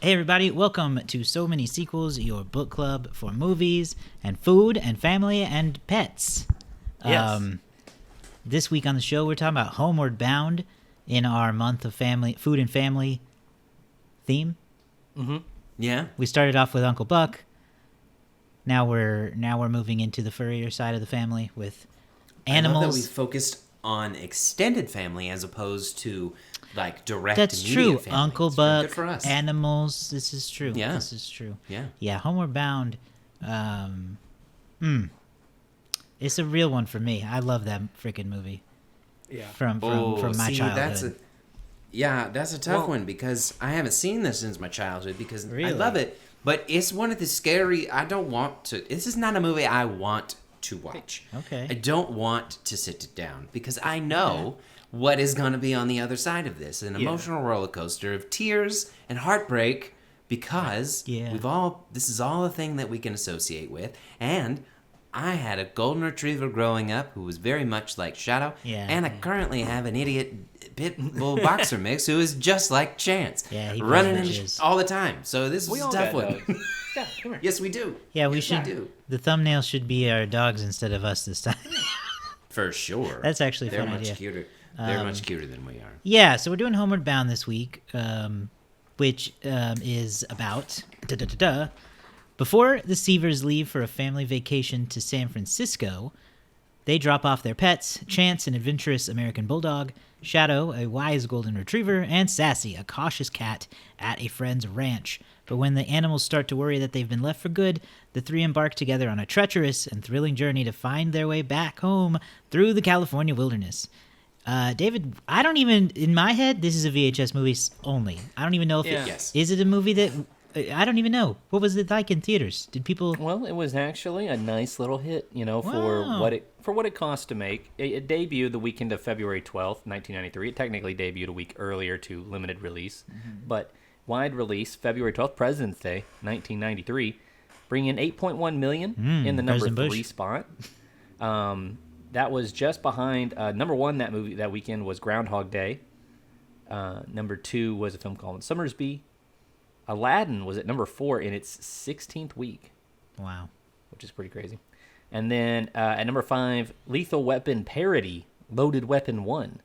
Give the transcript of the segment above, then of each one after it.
Hey everybody, welcome to So Many Sequels, your book club for movies and food and family and pets. Yes. This week on the show, we're talking about Homeward Bound in our month of family, food and family theme. Mm-hmm. Yeah. We started off with Uncle Buck. Now we're moving into the furrier side of the family with animals. I love that we focused on extended family as opposed to like direct. That's immediate true. family. Uncle It's very Buck, good for us. animals. This is true. Yeah. This is true. Yeah. Yeah, Homeward Bound. It's a real one for me. I love that freaking movie. Yeah. From my childhood. That's a tough one because I haven't seen this since my childhood because Really? I love it, but it's one of the scary. I don't want to. This is not a movie I want to watch. Okay. I don't want to sit it down because I know what is going to be on the other side of this, an emotional roller coaster of tears and heartbreak because this is all a thing that we can associate with. And I had a golden retriever growing up who was very much like Shadow, and I currently have an idiot pit bull boxer mix who is just like Chance, running in all the time. So this is a tough one. Yeah, come here. Yes, we do. Yeah, we should. do. The thumbnail should be our dogs instead of us this time. For sure. That's actually a They're fun much idea. cuter. They're much cuter than we are. Yeah, so we're doing Homeward Bound this week, which is about before the Seavers leave for a family vacation to San Francisco. They drop off their pets, Chance, an adventurous American bulldog, Shadow, a wise golden retriever, and Sassy, a cautious cat, at a friend's ranch. But when the animals start to worry that they've been left for good, the three embark together on a treacherous and thrilling journey to find their way back home through the California wilderness. David, I don't even, in my head, this is a VHS movie only. I don't even know if is it a movie that, I don't even know. What was it like in theaters? Did people... Well, it was actually a nice little hit, for what it cost to make. It debuted the weekend of February 12th, 1993. It technically debuted a week earlier to limited release, but wide release, February 12th, President's Day, 1993, bringing in $8.1 million in the number 3 spot. That was just behind number 1 that weekend was Groundhog Day. Number 2 was a film called Summersby. Aladdin was at number 4 in its 16th week. Wow. Which is pretty crazy. And then at number 5, Lethal Weapon parody, Loaded Weapon 1.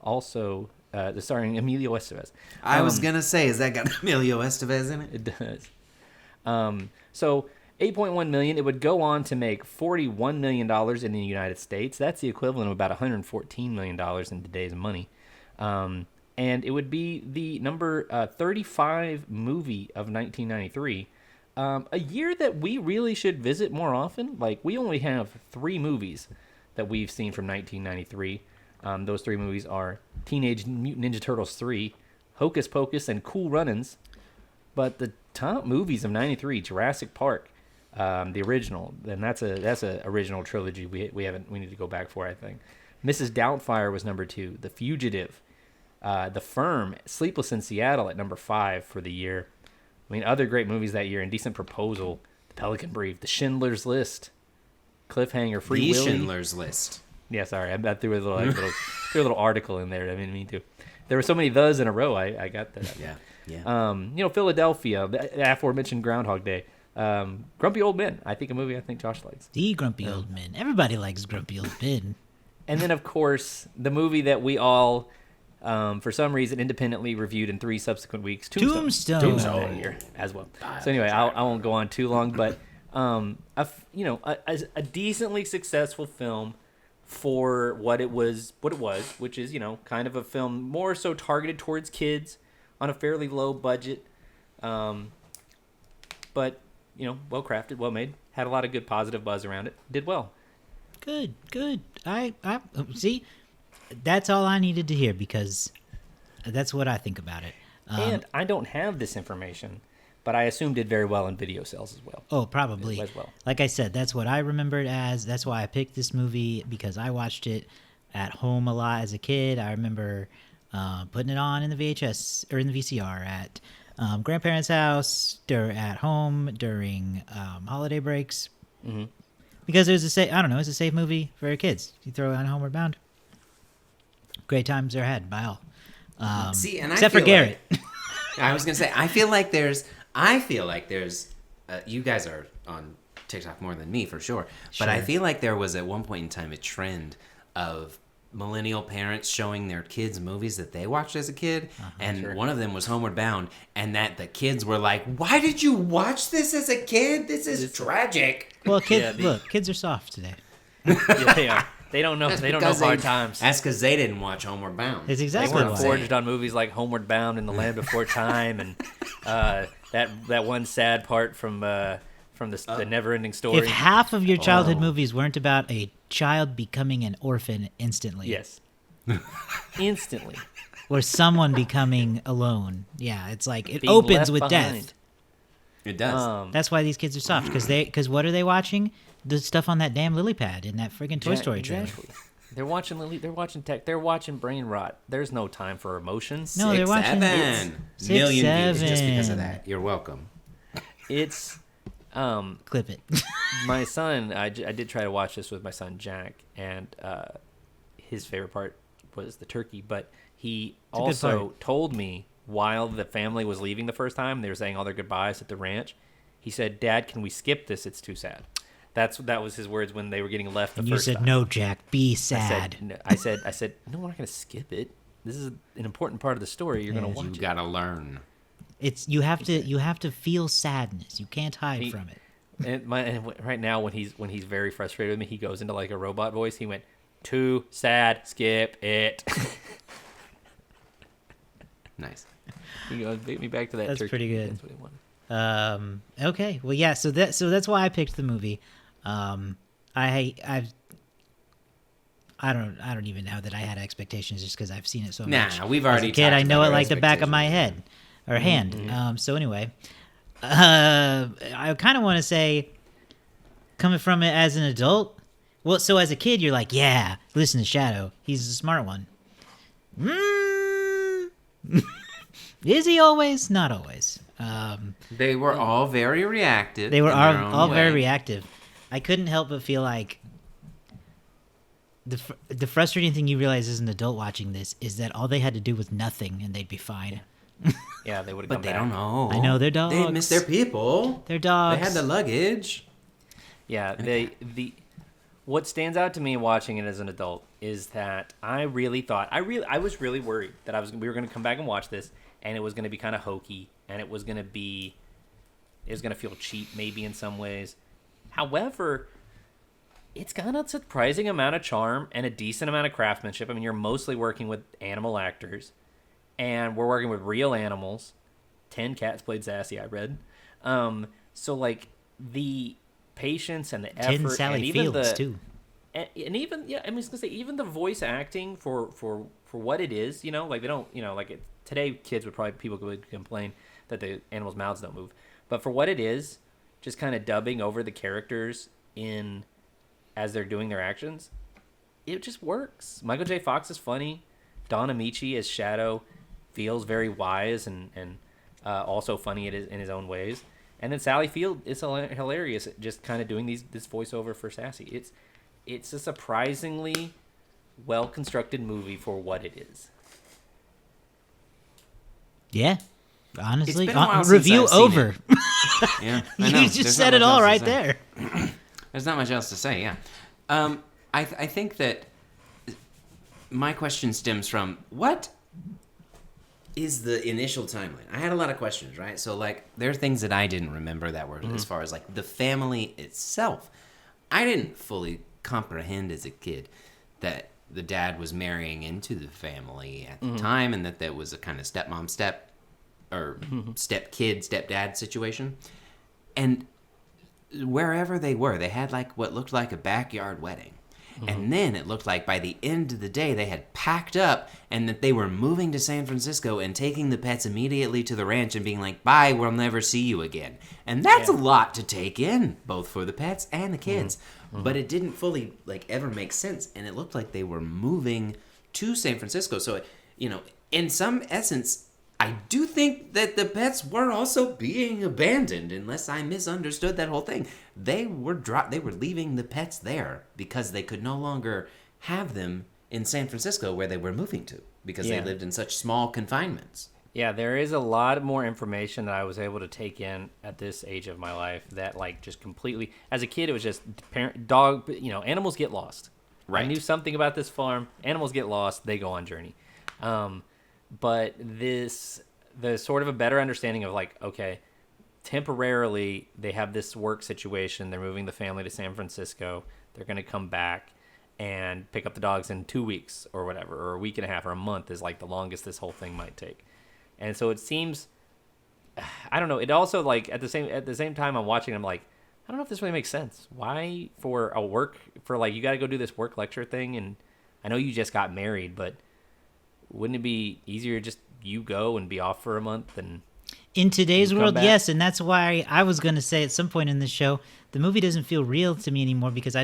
Also starring Emilio Estevez. I was going to say, has that got Emilio Estevez in it? It does. So $8.1 million. It would go on to make $41 million in the United States. That's the equivalent of about $114 million in today's money. And it would be the number 35 movie of 1993. A year that we really should visit more often. Like, we only have 3 movies that we've seen from 1993. Those 3 movies are Teenage Mutant Ninja Turtles 3, Hocus Pocus, and Cool Runnings. But the top movies of 93, Jurassic Park, the original, and that's a original trilogy we need to go back for, I think. Mrs. Doubtfire was number 2, The Fugitive, The Firm, Sleepless in Seattle at number 5 for the year. I mean, other great movies that year: Indecent Proposal, The Pelican Brief, The Schindler's List, Cliffhanger, Free Willy. The Schindler's List. Yeah, sorry, I threw a little article in there. I didn't mean to. There were so many thes in a row. I got that. Yeah. Philadelphia, the aforementioned Groundhog Day, Grumpy Old Men. I think a movie Josh likes. The Grumpy Old Men. Everybody likes Grumpy Old Men. And then, of course, the movie that we all, for some reason, independently reviewed in 3 subsequent weeks, Tombstone that year as well. So anyway, I won't go on too long, but a decently successful film for what it was, which is kind of a film more so targeted towards kids on a fairly low budget, but well crafted, well made, had a lot of good positive buzz around it, did well. Good. I see. That's all I needed to hear because that's what I think about it. And I don't have this information, but I assume did very well in video sales as well. Oh, probably. As well. Like I said, that's what I remembered as. That's why I picked this movie because I watched it at home a lot as a kid. I remember putting it on in the VHS or in the VCR at grandparents' house, at home during holiday breaks. Mm-hmm. Because it was it's a safe movie for kids. You throw on Homeward Bound. Great times are had by all. See, and except for Garrett. I was gonna say, I feel like there's, you guys are on TikTok more than me for sure, but I feel like there was at one point in time a trend of millennial parents showing their kids movies that they watched as a kid, and one of them was Homeward Bound, and that the kids were like, "Why did you watch this as a kid? This is tragic." Well, kids are soft today. Yeah, they are. They don't know. They don't know hard times. That's because they didn't watch Homeward Bound. It's They exactly weren't why. forged on movies like Homeward Bound and The Land Before Time, and that one sad part from the Never-Ending Story. If half of your childhood movies weren't about a child becoming an orphan instantly, Yes. Instantly. or someone becoming alone, it's like it Being opens left with behind. death. It does. That's why these kids are soft because what are they watching? The stuff on that damn lily pad in that friggin' Toy Story trailer. Exactly. They're watching Lily. They're watching tech. They're watching brain rot. There's no time for emotions. No, they're watching 6'7". 6'7". Million views just because of that. You're welcome. It's Clip it. my son. I did try to watch this with my son Jack, and his favorite part was the turkey. But he a good also part. told me while the family was leaving the first time, they were saying all their goodbyes at the ranch. He said, "Dad, can we skip this? It's too sad." That was his words when they were getting left the And first you said, time. "No, Jack, be sad." I said, no, we're not going to skip it. This is an important part of the story. You're going to You watch it. gotta learn. It's you have to feel sadness. You can't hide from it. And right now, when he's very frustrated with me, he goes into like a robot voice. He went, "Too sad, skip it." Nice. He goes, "Beat me back to that." That's turkey." pretty good. That's what he wanted. Okay. Well, yeah. So that's why I picked the movie. I don't even know that I had expectations just because I've seen it so much. Nah, we've already As a kid, talked I know about it our like the back of my head or hand. So anyway, I kind of want to say, coming from it as an adult. Well, so as a kid, you're like, yeah, listen to Shadow. He's a smart one. Is he always? Not always. They were all very reactive. They were in their own all very way. reactive. I couldn't help but feel like the frustrating thing you realize as an adult watching this is that all they had to do was nothing and they'd be fine. Yeah, they would have But come they back. don't know. I know, they're dogs. They miss their people. They're dogs. They had the luggage. Yeah, what stands out to me watching it as an adult is that I really thought I was really worried that we were going to come back and watch this and it was going to be kind of hokey and it was going to feel cheap maybe in some ways. However, it's got a surprising amount of charm and a decent amount of craftsmanship. I mean, you're mostly working with animal actors, and we're working with real animals. 10 cats played Sassy, I read. So, like, the patience and the effort. 10 Sally and even Fields, too. And even, yeah, I mean, I was going to say, even the voice acting for what it is, you know, like, they don't, you know, like, today people would complain that the animals' mouths don't move. But for what it is, just kind of dubbing over the characters as they're doing their actions, it just works. Michael J. Fox is funny. Don Amici as Shadow feels very wise and also funny in his own ways. And then Sally Field is hilarious at just kind of doing this voiceover for Sassy. It's a surprisingly well-constructed movie for what it is. Yeah. Honestly, It's been a while since review I've seen over. Yeah, I know. You just There's said not it much all else to right say. there. There's not much else to say, yeah. I think that my question stems from what is the initial timeline? I had a lot of questions, right? So, like, there are things that I didn't remember that were as far as, like, the family itself. I didn't fully comprehend as a kid that the dad was marrying into the family at the time and that there was a kind of stepmom, stepdad situation. And wherever they were, they had like what looked like a backyard wedding. And then it looked like by the end of the day they had packed up and that they were moving to San Francisco and taking the pets immediately to the ranch and being like, bye, we'll never see you again. And that's a lot to take in, both for the pets and the kids. But it didn't fully like ever make sense. And it looked like they were moving to San Francisco. So, you know, in some essence, I do think that the pets were also being abandoned, unless I misunderstood that whole thing. They were leaving the pets there because they could no longer have them in San Francisco where they were moving to because they lived in such small confinements. Yeah, there is a lot more information that I was able to take in at this age of my life that like just completely. As a kid, it was just dog. Animals get lost. Right. I knew something about this farm. Animals get lost. They go on journey. But there's sort of a better understanding of like, okay, temporarily they have this work situation. They're moving the family to San Francisco. They're going to come back and pick up the dogs in 2 weeks or whatever, or a week and a half or a month is like the longest this whole thing might take. And so it seems, I don't know. It also like at the same time I'm watching, I'm like, I don't know if this really makes sense. Why for you got to go do this work lecture thing, and I know you just got married, but wouldn't it be easier just you go and be off for a month and in today's world, yes, and that's why I was going to say at some point in this show, the movie doesn't feel real to me anymore because I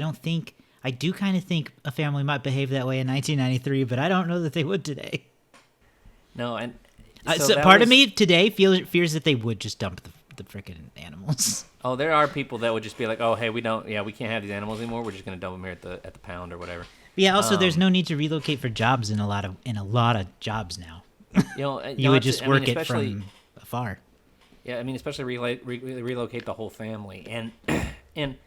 do kind of think a family might behave that way in 1993, but I don't know that they would today. No, and so part of me today fears that they would just dump the freaking animals. Oh, there are people that would just be like, "Oh, hey, we can't have these animals anymore. We're just gonna dump them here at the pound or whatever." Yeah. Also, there's no need to relocate for jobs in a lot of jobs now. You would just work it from afar. Yeah, I mean, especially relocate the whole family, and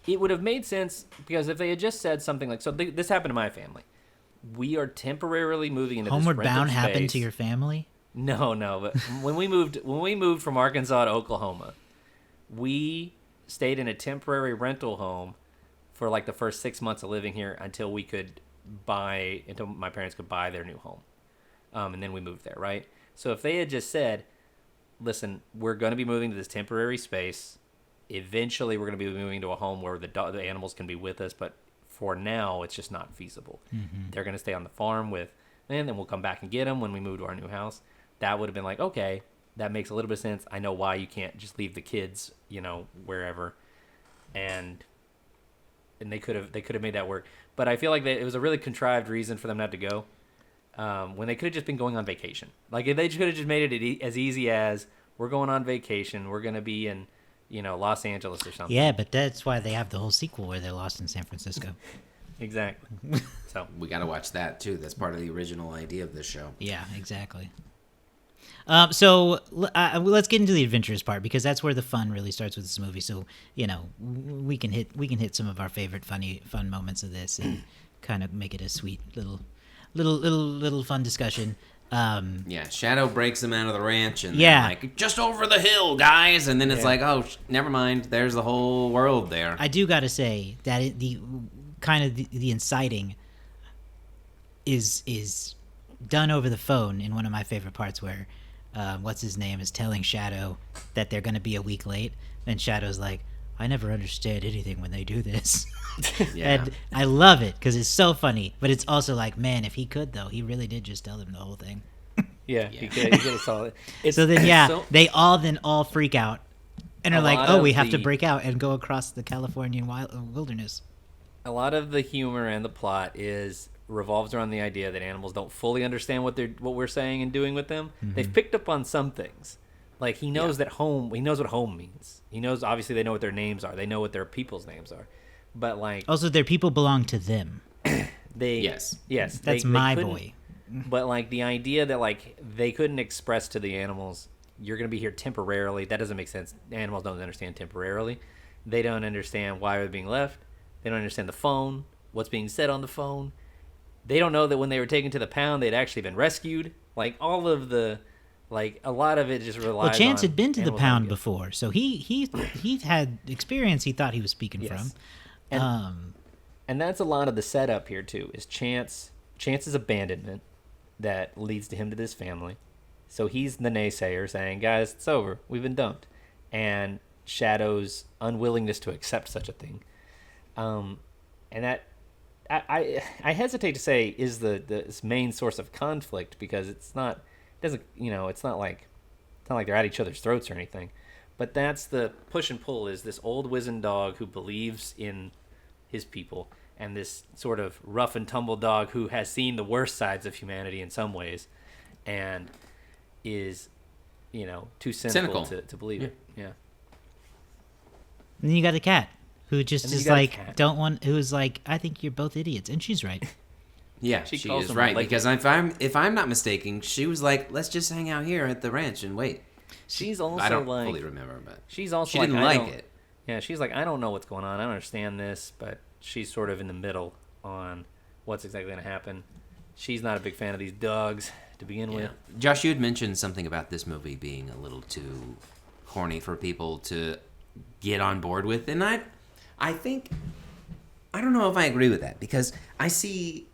it would have made sense because if they had just said something like, this happened to my family. We are temporarily moving into Homeward this rental Bound space. happened to your family? No, but when we moved from Arkansas to Oklahoma, we stayed in a temporary rental home for like the first 6 months of living here until my parents could buy their new home. And then we moved there, right? So if they had just said, listen, we're going to be moving to this temporary space. Eventually, we're going to be moving to a home where the animals can be with us, but for now, it's just not feasible. Mm-hmm. They're going to stay on the farm and then we'll come back and get them when we move to our new house. That would have been like, okay, that makes a little bit of sense. I know why you can't just leave the kids, wherever, and they could have made that work. But I feel like it was a really contrived reason for them not to go. When they could have just been going on vacation. Like if they could have just made it as easy as we're going on vacation. We're going to be in, Los Angeles or something. Yeah, but that's why they have the whole sequel where they're lost in San Francisco. Exactly. So we got to watch that too. That's part of the original idea of this show. Yeah, exactly. So let's get into the adventurous part because that's where the fun really starts with this movie. So we can hit some of our favorite fun moments of this and kind of make it a sweet little fun discussion. Shadow breaks them out of the ranch and they're like, just over the hill, guys, and then it's like, oh, never mind, there's the whole world there. I do gotta say that the inciting is done over the phone in one of my favorite parts where what's his name is telling Shadow that they're gonna be a week late, and Shadow's like, I never understand anything when they do this. And I love it because it's so funny, but it's also like, man, if he could though, he really did just tell them the whole thing. He could have solved it. So then they all freak out and are like, oh, we have to break out and go across the Californian wilderness. A lot of the humor and the plot revolves around the idea that animals don't fully understand what we're saying and doing with them. Mm-hmm. They've picked up on some things. Like he knows that he knows what home means. He knows, obviously they know what their names are. They know what their people's names are. But like also their people belong to them. Yes. That's my boy. But like the idea that like they couldn't express to the animals, you're going to be here temporarily. That doesn't make sense. Animals don't understand temporarily. They don't understand why they're being left. They don't understand the phone, what's being said on the phone. They don't know that when they were taken to the pound, they'd actually been rescued. Like all of the Like a lot of it just relies on. Well, Chance had been to the pound before, so he had experience. He thought he was speaking from, and that's a lot of the setup here too. Is Chance's abandonment that leads to him to this family. So he's the naysayer saying, "Guys, it's over. We've been dumped," and Shadow's unwillingness to accept such a thing, and that. I hesitate to say is the main source of conflict because it's not. Doesn't it's not like they're at each other's throats or anything, but that's the push and pull. Is this old wizened dog who believes in his people, and this sort of rough and tumble dog who has seen the worst sides of humanity in some ways, and is too cynical to believe it. Yeah. And then you got the cat who just is like who's like, I think you're both idiots, and she's right. Yeah, she calls is them, right, like, because if I'm not mistaken, she was like, "Let's just hang out here at the ranch and wait." She's also I don't like, fully remember, but she's also she like, didn't like it. Yeah, she's like, I don't know what's going on. I don't understand this, but she's sort of in the middle on what's exactly going to happen. She's not a big fan of these dogs to begin with. Josh, you had mentioned something about this movie being a little too corny for people to get on board with, and I think, I don't know if I agree with that, because I see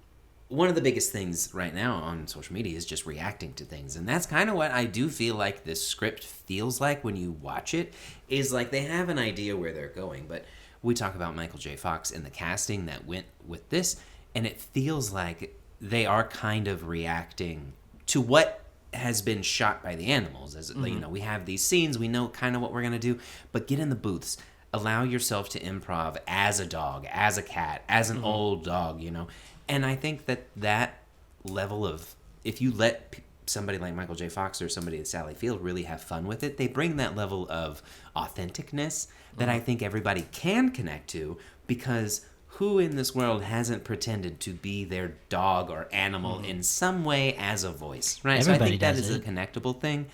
one of the biggest things right now on social media is just reacting to things, and that's kind of what I do feel like this script feels like when you watch it, is like they have an idea where they're going, but we talk about Michael J. Fox and the casting that went with this, and it feels like they are kind of reacting to what has been shot by the animals. As you know, we have these scenes, we know kind of what we're going to do, but get in the booths, allow yourself to improv as a dog, as a cat, as an old dog, you know. And I think that level of, if you let somebody like Michael J. Fox or somebody like Sally Field really have fun with it, they bring that level of authenticness that I think everybody can connect to, because who in this world hasn't pretended to be their dog or animal in some way as a voice, right? Everybody so I think that does is it. a connectable thing,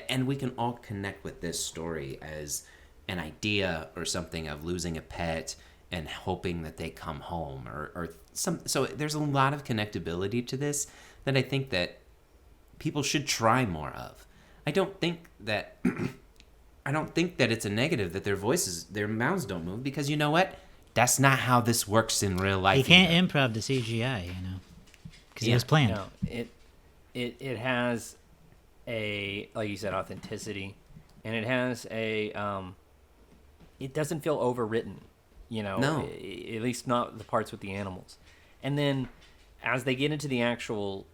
and we can all connect with this story as an idea or something of losing a pet and hoping that they come home or some. So there's a lot of connectability to this that I think that people should try more of. I don't think that it's a negative that their mouths don't move, because you know what? That's not how this works in real life. You can't either. improv the CGI, because it was planned. No, it has a, like you said, authenticity, and it has a it doesn't feel overwritten, No. at least not the parts with the animals. And then as they get into the actual,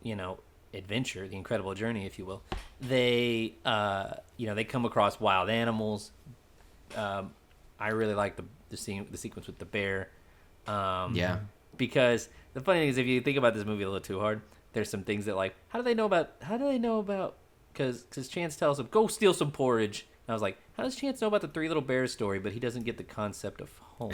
adventure, the incredible journey, if you will, they they come across wild animals. I really like the sequence with the bear. Because the funny thing is, if you think about this movie a little too hard, there's some things that, like, how do they know about because Chance tells him, go steal some porridge. And I was like, how does Chance know about the Three Little Bears story, but he doesn't get the concept of home?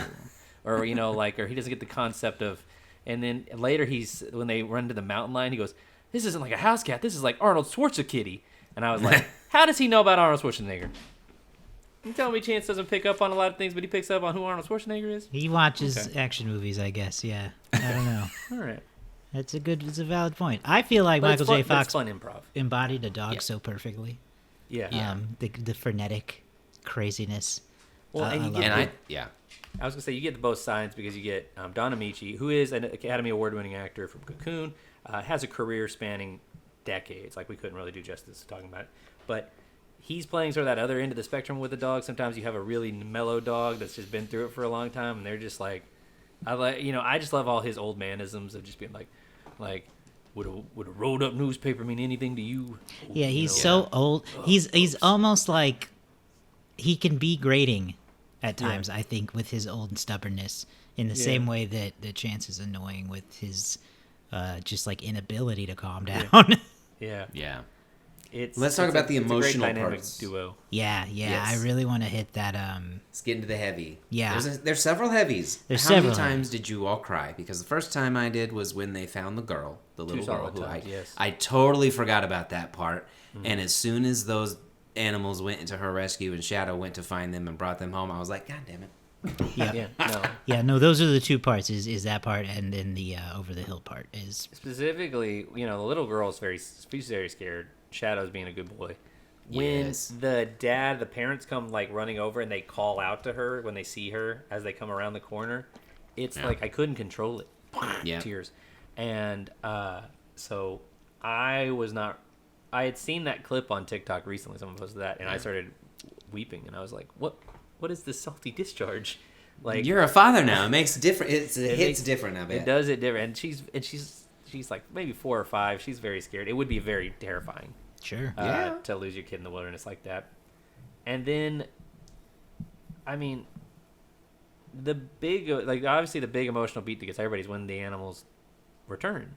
Or, or he doesn't get the concept of, and then later when they run to the mountain lion, he goes, this isn't like a house cat, this is like Arnold Schwarzenegger. And I was like, how does he know about Arnold Schwarzenegger? You telling me Chance doesn't pick up on a lot of things, but he picks up on who Arnold Schwarzenegger is? He watches action movies, I guess. Yeah, I don't know. All right. It's a valid point. I feel like But Michael J. Fox fun improv. embodied a dog so perfectly. Yeah. The frenetic craziness. Well, and you love get it. I was gonna say, you get both sides, because you get Don Amici, who is an Academy Award-winning actor from Cocoon, has a career spanning decades. Like, we couldn't really do justice to talking about it, but he's playing sort of that other end of the spectrum with the dog. Sometimes you have a really mellow dog that's just been through it for a long time, and they're just like, I just love all his old manisms of just being like, would a rolled up newspaper mean anything to you? Yeah, he's so old. He's almost like he can be grating at times, I think, with his old stubbornness, in the same way that Chance is annoying with his just like inability to calm down. Yeah. Let's talk about the it's emotional a great dynamic parts. duo. Yeah, Yes. I really want to hit that. Let's get into the heavy. Yeah. There's several heavies. There's How several many times heavies. did you all cry? Because the first time I did was when they found the girl, the little girl. solid times, yes. I totally forgot about that part. And as soon as those animals went into her rescue and Shadow went to find them and brought them home, I was like, God damn it. No, those are the two parts. Is that part, and then the over the hill part is Specifically, the little girl is she's very scared. Shadow's being a good boy. When the parents come like running over and they call out to her when they see her as they come around the corner, it's like I couldn't control it. Tears. And so I had seen that clip on TikTok recently. Someone posted that, and I started weeping, and I was like, what is this salty discharge? Like, you're a father now. It makes different. It hits different. I bet it does it different. And she's like maybe 4 or 5. She's very scared. It would be very terrifying. sure. To lose your kid in the wilderness like that. And then, I mean, obviously the big emotional beat that gets everybody's when the animals return,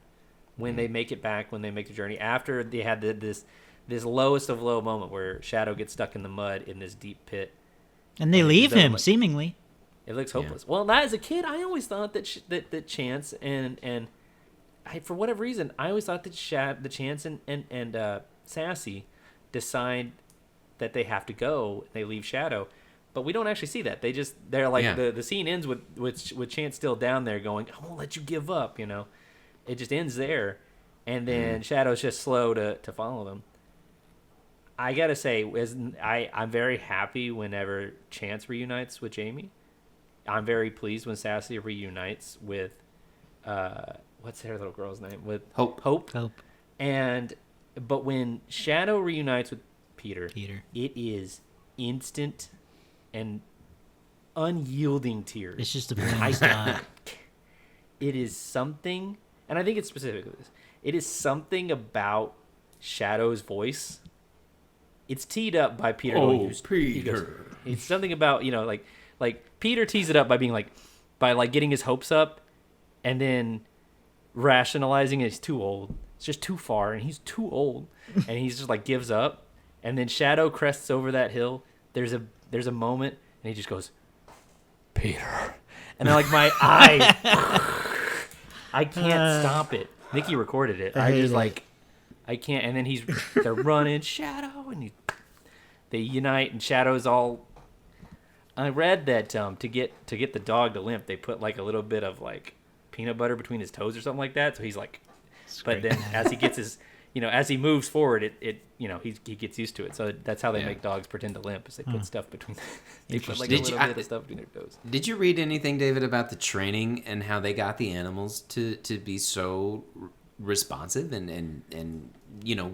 when they make it back, when they make the journey after they had this lowest of low moment where Shadow gets stuck in the mud in this deep pit. And they leave him, like, for whatever reason, I always thought that the Chance and Sassy decide that they have to go. They leave Shadow, but we don't actually see that. They're like the scene ends with Chance still down there going, "I won't let you give up." It just ends there, and then Shadow's just slow to follow them. I gotta say, I'm very happy whenever Chance reunites with Jamie. I'm very pleased when Sassy reunites with what's their little girl's name? With Hope. But when Shadow reunites with Peter, it is instant and unyielding tears. It's just a plain stop. It is something, and I think it's specifically this. It is something about Shadow's voice. It's teed up by Peter. Peter. It's something about, like Peter tees it up by being by getting his hopes up and then rationalizing he's too old. It's just too far and he's too old. And he's just like gives up. And then Shadow crests over that hill. There's a moment and he just goes, Peter. And then like my eyes, I can't stop it. Nikki recorded it. I just like, I can't. And then they're running Shadow and they unite and Shadow's all. I read that to get the dog to limp, they put like a little bit of like peanut butter between his toes or something like that. So he's like, but then as he gets his, as he moves forward, he gets used to it. So that's how they make dogs pretend to limp. Is they put stuff between. They put like a little bit of stuff between their toes. Did you read anything, David, about the training and how they got the animals to be so responsive and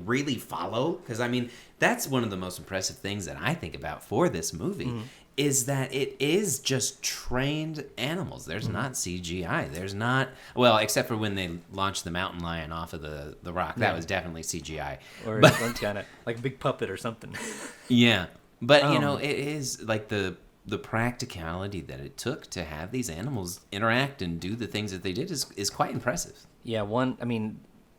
really follow? Because I mean, that's one of the most impressive things that I think about for this movie. Is that it is just trained animals. There's not CGI. There's not, well, except for when they launched the mountain lion off of the rock. That was definitely CGI. Or some kind of like a big puppet or something. Yeah. But, it is like the practicality that it took to have these animals interact and do the things that they did is quite impressive. Yeah,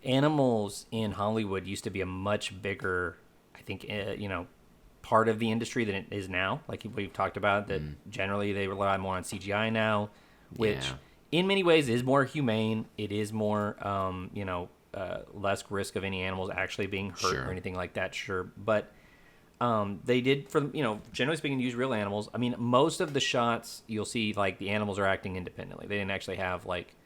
animals in Hollywood used to be a much bigger, I think, part of the industry than it is now. Like we've talked about, that generally they rely more on CGI now, which in many ways is more humane. It is more, less risk of any animals actually being hurt or anything like that. Sure, but they did, for generally speaking, use real animals. I mean, most of the shots you'll see like the animals are acting independently. They didn't actually have like,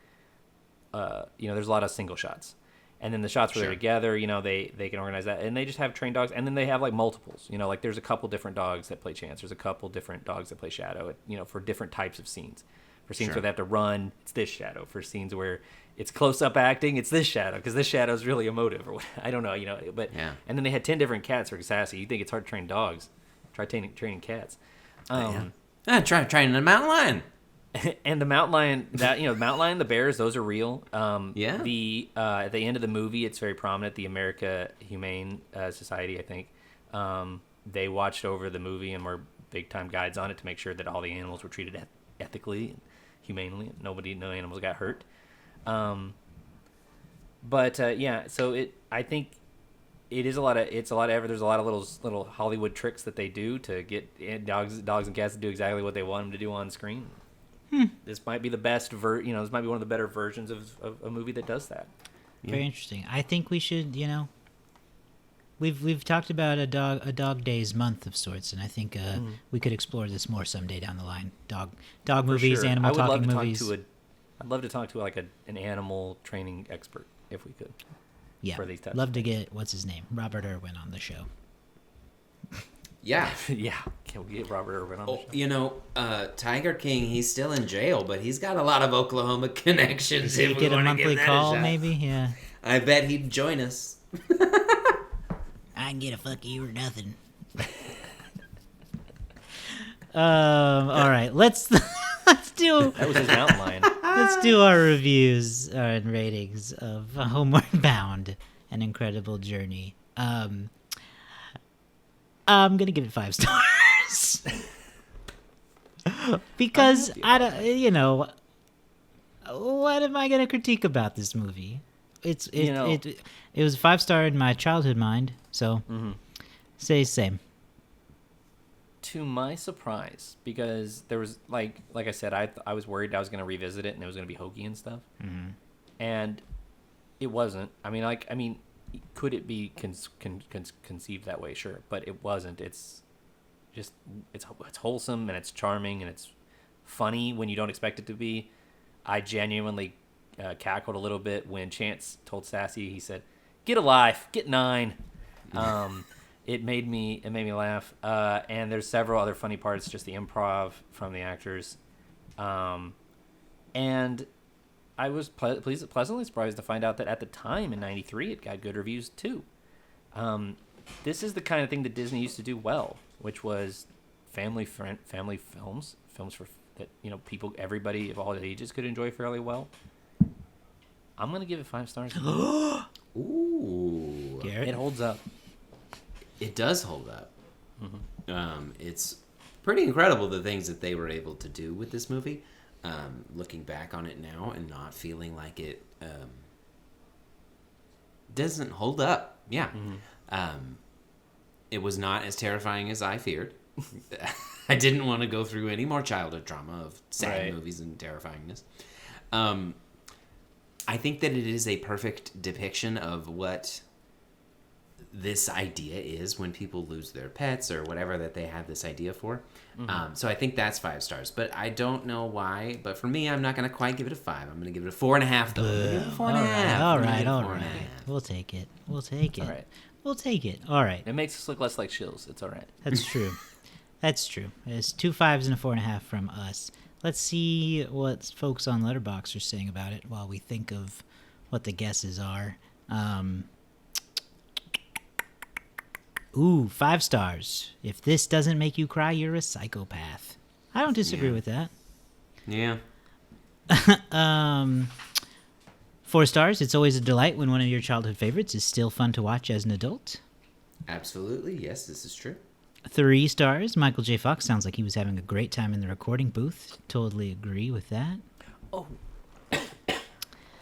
there's a lot of single shots. And then the shots where they're together, they can organize that. And they just have trained dogs. And then they have, like, multiples. Like, there's a couple different dogs that play Chance. There's a couple different dogs that play Shadow, for different types of scenes. For scenes where they have to run, it's this Shadow. For scenes where it's close-up acting, it's this Shadow. Because this Shadow's really emotive. Or what, I don't know, But And then they had 10 different cats for Sassy. You think it's hard to train dogs. Try training cats. Try training a mountain lion. And the mountain lion, the bears, those are real. At the end of the movie, it's very prominent. The America Humane Society, I think, they watched over the movie and were big time guides on it to make sure that all the animals were treated ethically and humanely. No animals got hurt. So I think it is a lot of there's a lot of little Hollywood tricks that they do to get dogs and cats to do exactly what they want them to do on screen. This might be the best this might be one of the better versions of a movie that does that. Very interesting. I think we should, we've talked about a dog days month of sorts, and I think we could explore this more someday down the line. Dog movies, animal talking movies. I'd love to talk to an animal training expert if we could. Yeah, for these types love to get what's his name, Robert Irwin, on the show. Yeah. Yeah. Can we get Robert Irwin on the show? Tiger King, he's still in jail, but he's got a lot of Oklahoma connections. If we get a monthly call, maybe? Yeah. I bet he'd join us. I can get a fuck you or nothing. All right, let's do. That was his mountain lion. Let's do our reviews and ratings of Homeward Bound: An Incredible Journey. I'm gonna give it 5 stars because I don't, what am I gonna critique about this movie? It was a 5-star in my childhood mind, so say same. To my surprise, because there was like I said, I was worried I was gonna revisit it and it was gonna be hokey and stuff, and It wasn't. Could it be conceived that way? Sure, but it wasn't. It's just it's wholesome and it's charming and it's funny when you don't expect it to be. I genuinely cackled a little bit when Chance told Sassy, he said, "Get a life, get 9." It made me laugh. And there's several other funny parts, just the improv from the actors. And I was pleasantly surprised to find out that at the time in '93 it got good reviews too. This is the kind of thing that Disney used to do well, which was family films for that everybody of all ages could enjoy fairly well. I'm gonna give it 5 stars. Ooh, Garrett? It holds up. It does hold up. It's pretty incredible the things that they were able to do with this movie. Looking back on it now and not feeling like it doesn't hold up. Yeah. It was not as terrifying as I feared. I didn't want to go through any more childhood trauma of sad movies and terrifyingness. I think that it is a perfect depiction of what this idea is when people lose their pets or whatever that they have this idea for. So I think that's 5 stars, but I don't know why. But for me, I'm not going to quite give it a 5. I'm going to give it a 4.5 though. Give it a 4.5. All right. We'll take it. All right. We'll take it. All right. It makes us look less like shills. It's all right. That's true. That's true. It's 2 5s and a 4.5 from us. Let's see what folks on Letterboxd are saying about it while we think of what the guesses are. 5 stars. If this doesn't make you cry, you're a psychopath. I don't disagree with that. Yeah. 4 stars. It's always a delight when one of your childhood favorites is still fun to watch as an adult. Absolutely. Yes, this is true. 3 stars. Michael J. Fox sounds like he was having a great time in the recording booth. Totally agree with that. Oh.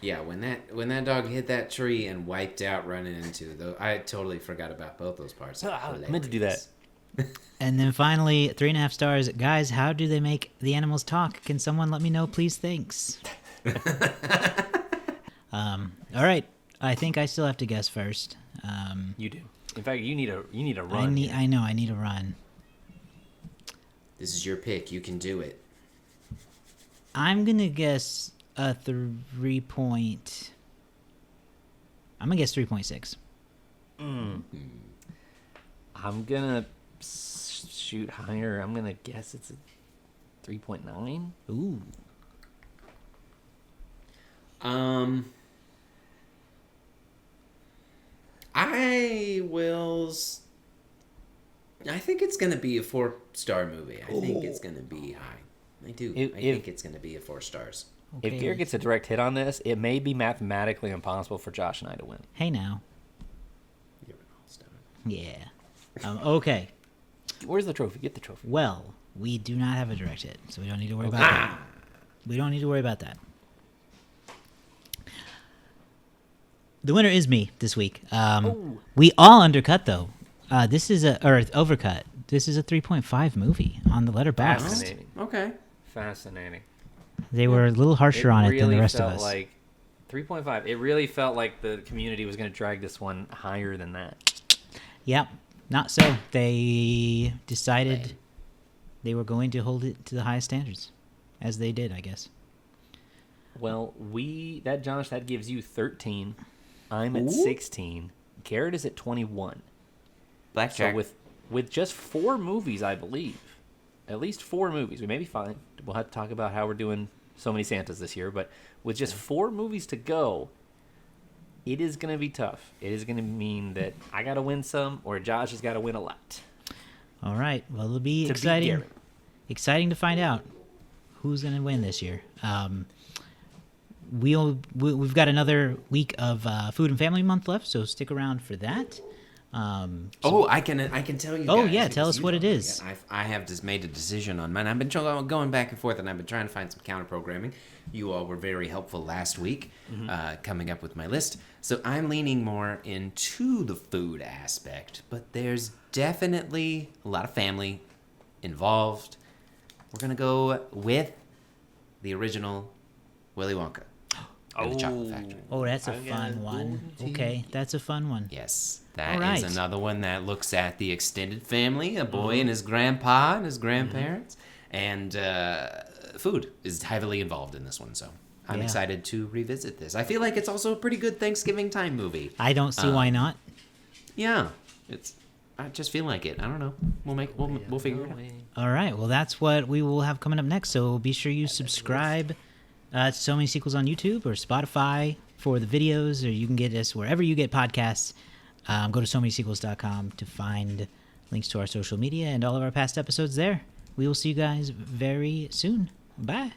Yeah, when that dog hit that tree and wiped out running into I totally forgot about both those parts. I meant to do that. And then finally, 3.5 stars. Guys, how do they make the animals talk? Can someone let me know, please? Thanks. All right. I think I still have to guess first. You do. In fact, you need a run. I know. I need a run. This is your pick. You can do it. I'm gonna guess a 3.6. I'm gonna shoot higher. I'm gonna guess it's a 3.9. Ooh. I think it's gonna be a 4-star movie. I think it's gonna be high. I do. I think it's gonna be a 4 stars. Okay. If Garrett gets a direct hit on this, it may be mathematically impossible for Josh and I to win. Hey now. You're an all-star. Yeah. Okay. Where's the trophy? Get the trophy. Well, we do not have a direct hit, so we don't need to worry about that. We don't need to worry about that. The winner is me this week. We all undercut though. This is overcut. This is a 3.5 movie on the Letterboxd. Fascinating. Okay. Fascinating. They were a little harsher on it than the rest of us. Like 3.5. It really felt like the community was going to drag this one higher than that. Yep. Not so. They decided they were going to hold it to the highest standards, as they did, I guess. Well, that gives you 13. I'm at 16. Garrett is at 21. Blackjack. So with just 4 movies, I believe, at least 4 movies, we may be fine. We'll have to talk about how we're doing so many Santas this year, but with just 4 movies to go, it is going to be tough. It is going to mean that I got to win some, or Josh has got to win a lot. All right. Well, it'll be exciting to find out who's going to win this year. We've got another week of Food and Family Month left, so stick around for that. I can tell you. Oh guys, yeah, tell us what it is. I have just made a decision on mine. I've been going back and forth, and I've been trying to find some counter programming. You all were very helpful last week, coming up with my list. So I'm leaning more into the food aspect, but there's definitely a lot of family involved. We're gonna go with the original Willy Wonka. and the Chocolate Factory. Oh, that's a I got fun one. golden Okay, that's a fun one. Yes, that All right. is another one that looks at the extended family, a boy and his grandpa and his grandparents, and food is heavily involved in this one, so I'm excited to revisit this. I feel like it's also a pretty good Thanksgiving time movie. I don't see why not. Yeah, I just feel like it. I don't know. We'll figure it out. All right, well, that's what we will have coming up next. So be sure you subscribe to So Many Sequels on YouTube or Spotify for the videos, or you can get us wherever you get podcasts. Go to SoManySequels.com to find links to our social media and all of our past episodes there. We will see you guys very soon. Bye.